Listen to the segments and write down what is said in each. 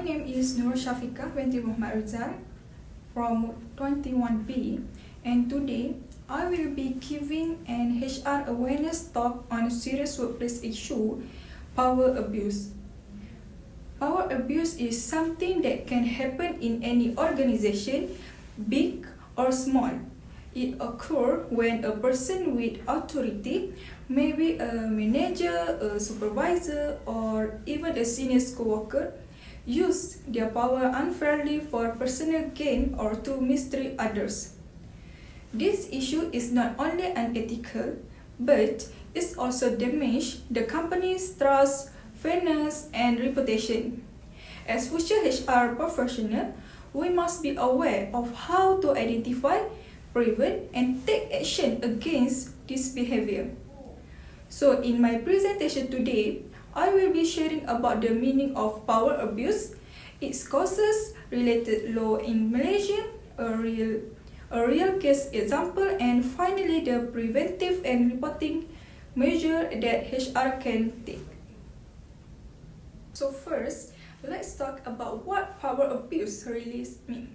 name is Nurul Syafiqah binti Mohd Rizal from 21B, and today I will be giving an HR awareness talk on a serious workplace issue, power abuse. Power abuse is something that can happen in any organization, big or small. It occurs when a person with authority, maybe a manager, a supervisor, or even a senior co-worker, use their power unfairly for personal gain or to mistreat others. This issue is not only unethical, but it also damages the company's trust, fairness, and reputation. As future HR professionals, we must be aware of how to identify, prevent, and take action against this behavior. So in my presentation today, I will be sharing about the meaning of power abuse, its causes, related law in Malaysia, a real case example, and finally the preventive and reporting measure that HR can take. So first, let's talk about what power abuse really means.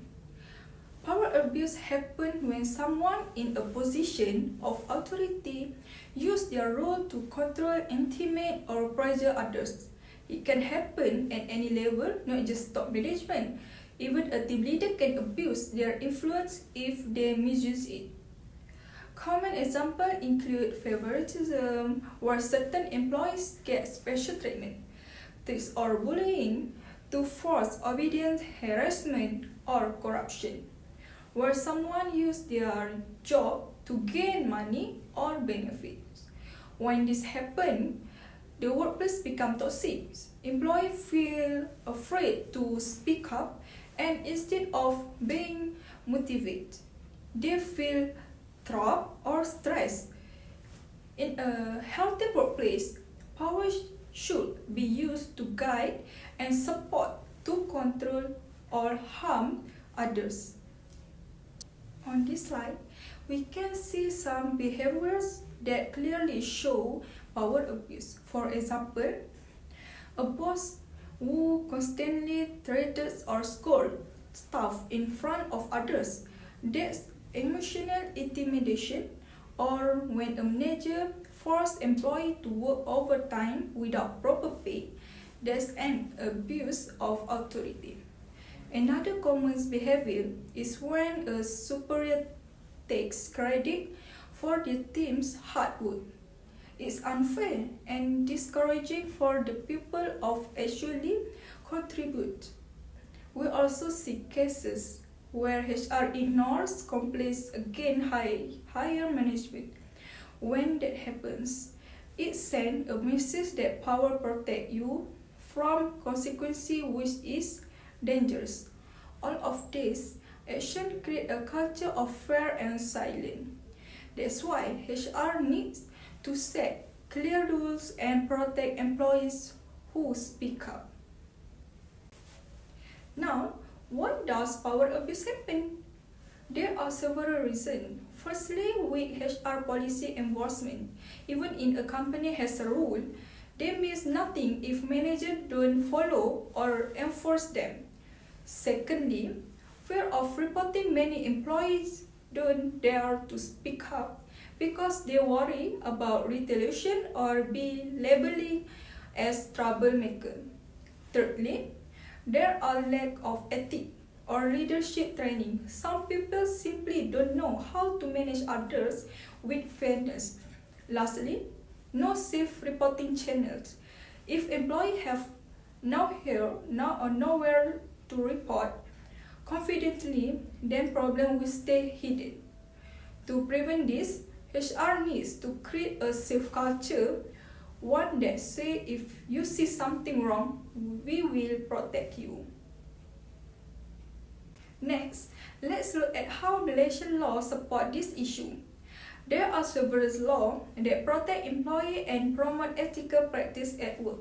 Power abuse happens when someone in a position of authority uses their role to control, intimidate, or pressure others. It can happen at any level, not just top management. Even a team leader can abuse their influence if they misuse it. Common examples include favoritism, where certain employees get special treatment, threats or bullying, to forced obedience, harassment, or corruption, where someone uses their job to gain money or benefits. When this happens, the workplace becomes toxic. Employees feel afraid to speak up, and instead of being motivated, they feel trapped or stressed. In a healthy workplace, power should be used to guide and support, to control or harm others. On this slide, we can see some behaviors that clearly show power abuse. For example, a boss who constantly threatens or scolds staff in front of others, that's emotional intimidation. Or when a manager forces employees to work overtime without proper pay, that's an abuse of authority. Another common behavior is when a superior takes credit for the team's hard work. It's unfair and discouraging for the people of actually contribute. We also see cases where HR ignores complaints against higher management. When that happens, it sends a message that power protects you from consequences, which is dangerous. All of this action create a culture of fear and silence. That's why HR needs to set clear rules and protect employees who speak up. Now, why does power abuse happen? There are several reasons. Firstly, weak HR policy enforcement. Even if a company has a rule, they mean nothing if managers don't follow or enforce them. Secondly, fear of reporting. Many employees don't dare to speak up because they worry about retaliation or be labeled as troublemaker. Thirdly, there are lack of ethics or leadership training. Some people simply don't know how to manage others with fairness. Lastly, no safe reporting channels. If employees have nowhere to report confidently, then problem will stay hidden. To prevent this, HR needs to create a safe culture, one that says if you see something wrong, we will protect you. Next, let's look at how Malaysian law support this issue. There are several laws that protect employees and promote ethical practice at work.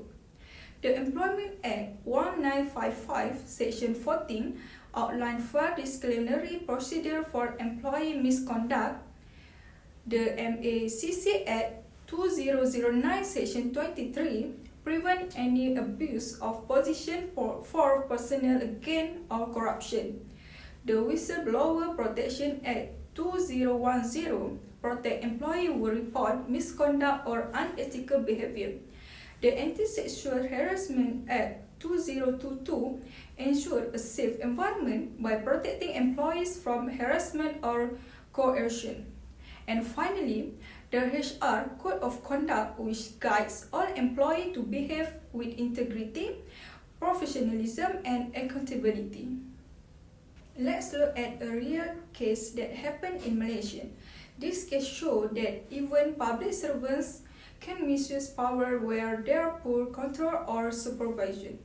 The Employment Act 1955, Section 14, outlines fair disciplinary procedure for employee misconduct. The MACC Act 2009, Section 23, prevent any abuse of position for personal gain or corruption. The Whistleblower Protection Act 2010 protect employee who report misconduct or unethical behavior. The Anti-Sexual Harassment Act 2022 ensure a safe environment by protecting employees from harassment or coercion. And finally, the HR Code of Conduct, which guides all employees to behave with integrity, professionalism, and accountability. Let's look at a real case that happened in Malaysia. This case shows that even public servants can misuse power where there are poor control or supervision.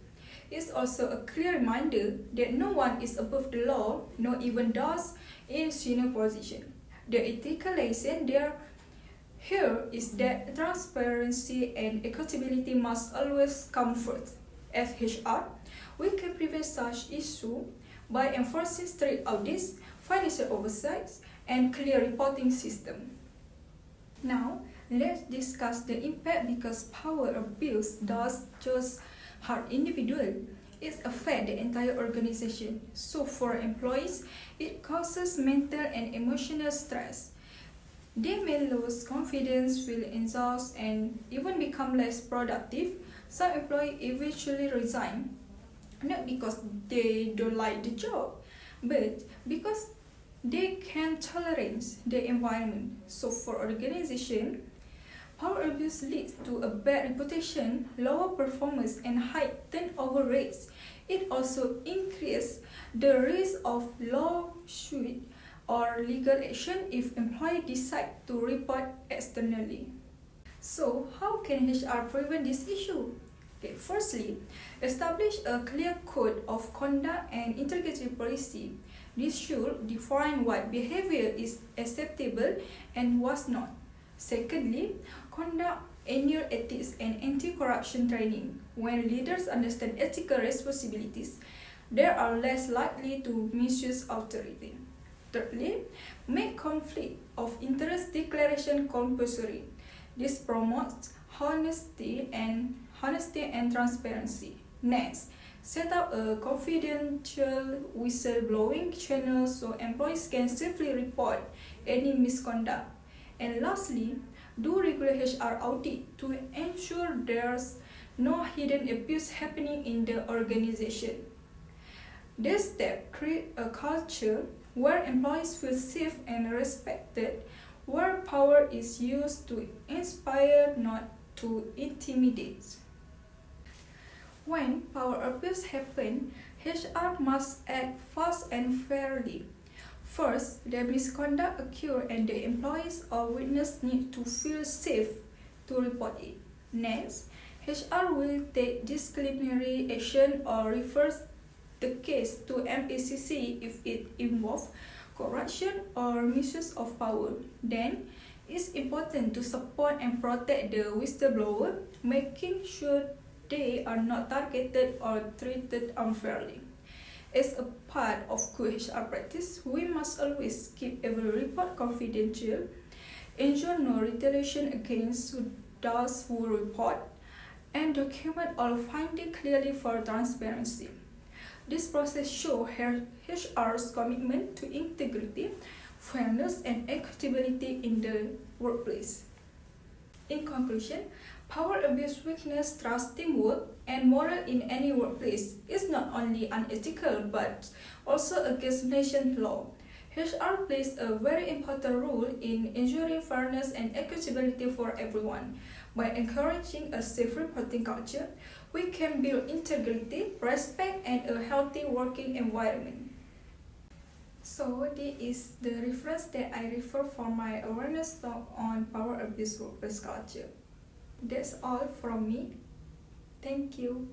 It's also a clear reminder that no one is above the law, not even those in senior position. The ethical lesson here is that transparency and accountability must always come first. As HR, we can prevent such issues by enforcing strict audits, financial oversights, and clear reporting system. Now, let's discuss the impact because power abuse does just harm individuals. It affects the entire organization. So for employees, it causes mental and emotional stress. They may lose confidence, feel exhausted, and even become less productive. Some employees eventually resign, not because they don't like the job, but because they can't tolerate the environment. So for organization, power abuse leads to a bad reputation, lower performance, and high turnover rates. It also increases the risk of lawsuit or legal action if employees decide to report externally. So how can HR prevent this issue? Okay, firstly, establish a clear code of conduct and integrity policy. This should define what behavior is acceptable and what's not. Secondly, conduct annual ethics and anti-corruption training. When leaders understand ethical responsibilities, they are less likely to misuse authority. Thirdly, make conflict of interest declaration compulsory. This promotes honesty and transparency. Next, set up a confidential whistleblowing channel so employees can safely report any misconduct. And lastly, do regular HR audit to ensure there's no hidden abuse happening in the organization. This step creates a culture where employees feel safe and respected, where power is used to inspire, not to intimidate. When power abuse happens, HR must act fast and fairly. First, the misconduct occurs and the employees or witness need to feel safe to report it. Next, HR will take disciplinary action or refers the case to MACC if it involves corruption or misuse of power. Then, it's important to support and protect the whistleblower, making sure they are not targeted or treated unfairly. As a part of good HR practice, we must always keep every report confidential, ensure no retaliation against those who report, and document all findings clearly for transparency. This process shows HR's commitment to integrity, fairness, and accountability in the workplace. In conclusion, power abuse weakness trust, teamwork, and moral in any workplace is not only unethical but also against national law. HR plays a very important role in ensuring fairness and accountability for everyone. By encouraging a safe reporting culture, we can build integrity, respect, and a healthy working environment. So this is the reference that I refer for my awareness talk on power abuse workplace culture. That's all from me. Thank you.